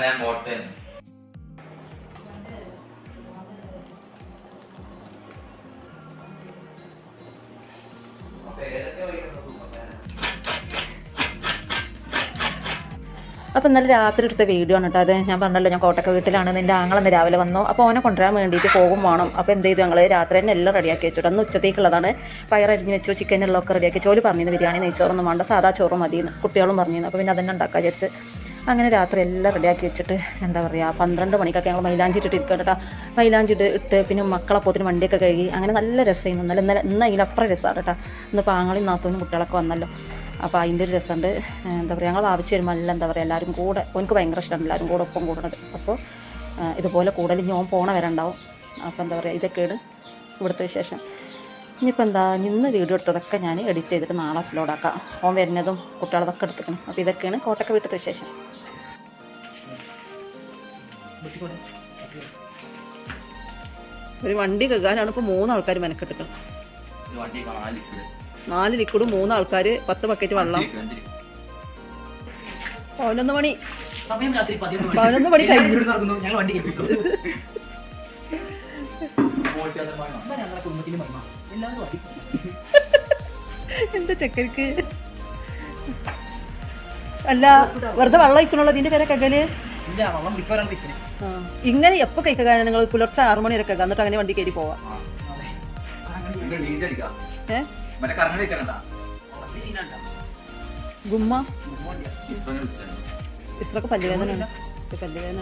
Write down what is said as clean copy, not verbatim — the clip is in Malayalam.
ഞാൻ പോട്ടെ. അപ്പോൾ ഇന്നലെ രാത്രി എടുത്ത വീഡിയോ ആണ് കേട്ടോ. അത് ഞാൻ പറഞ്ഞല്ലോ ഞാൻ കോട്ടക്ക വീട്ടിലാണ്. എൻ്റെ ആങ്ങളന്ന് രാവിലെ വന്നു. അപ്പോൾ അവനെ കൊണ്ടുവരാൻ വേണ്ടിയിട്ട് പോകും വേണം. അപ്പോൾ എന്ത് ചെയ്തു, ഞങ്ങൾ രാത്രി തന്നെ എല്ലാം റെഡിയാക്കി വെച്ചിട്ട് അന്ന് ഉച്ചത്തേക്കുള്ളതാണ്. പയറരിഞ്ഞ് വെച്ചു, ചിക്കനെല്ലാം റെഡിയാക്കി. ചോല് പറഞ്ഞിരുന്നു ബിരിയാണി നെയ്ച്ചോറൊന്നും വേണ്ട, സാധാ ചോറ് മതിയെന്ന് കുട്ടികളും പറഞ്ഞിരുന്നു. അപ്പോൾ പിന്നെ അതന്നെ ഉണ്ടാക്കാൻ വിചാരിച്ച് അങ്ങനെ രാത്രി എല്ലാം റെഡിയാക്കി വെച്ചിട്ട് എന്താ പറയുക 12 മണിക്കൊക്കെ ഞങ്ങൾ മൈലാഞ്ചി ഇട്ടിട്ട് ഇരിക്കുക കേട്ടോ. മൈലാഞ്ചി ഇട്ട് പിന്നെ മക്കളപ്പോത്തിന് വണ്ടിയൊക്കെ കഴുകി അങ്ങനെ നല്ല രസമായിരുന്നു. ഇന്ന് അതിലപ്പുറം രസമാണ് കേട്ടോ. ഇന്ന് പാങ്ങളും നാത്തൂനും കുട്ടികളൊക്കെ വന്നല്ലോ. അപ്പോൾ അതിൻ്റെ ഒരു രസമുണ്ട്. എന്താ പറയുക, ഞങ്ങൾ ആവശ്യം വരുമ്പോൾ നല്ല എന്താ പറയുക എല്ലാവരും കൂടെ, എനിക്ക് ഭയങ്കര ഇഷ്ടമാണ് എല്ലാവരും കൂടെ ഒപ്പം കൂടുന്നത്. അപ്പോൾ ഇതുപോലെ കൂടുതൽ ഞാൻ പോണ വരെ ഉണ്ടാവും. അപ്പോൾ എന്താ പറയുക, ഇതൊക്കെയാണ് ഇവിടുത്തെ വിശേഷം. ഇനിയിപ്പോൾ എന്താ, ഇന്ന് വീഡിയോ എടുത്തതൊക്കെ ഞാൻ എഡിറ്റ് ചെയ്തിട്ട് നാളെ അപ്ലോഡ് ആക്കാം. ഓൻ വരുന്നതും കുട്ടികളതൊക്കെ എടുത്തിക്കണം. അപ്പോൾ ഇതൊക്കെയാണ് കോട്ടക്ക വീട്ടിലത്തെ വിശേഷം. ഒരു വണ്ടി കഴുകാനാണ് ഇപ്പോൾ 3 ആൾക്കാർ മെനക്കെട്ടിട്ടുണ്ട്. 4 ലിക്വിഡ് 3 ആൾക്കാർ 10 ബക്കറ്റ് വെള്ളം. 11 മണി കഴിഞ്ഞു. എന്താ ചക്കരക്ക് അല്ല വെറുതെ വെള്ളം ഒഴിക്കണുള്ളൂ. ഇതിന്റെ പേരെ കകല് ഇങ്ങനെ എപ്പോ കഴിക്കാൻ നിങ്ങൾ പുലർച്ചെ 6 മണി വരെ കേൾക്കാം. എന്നിട്ട് അങ്ങനെ വണ്ടി കയറി പോവാം. ഗുമ്മ ഇത്രക്ക് പല്ലുവേദന പല്ലുവേദന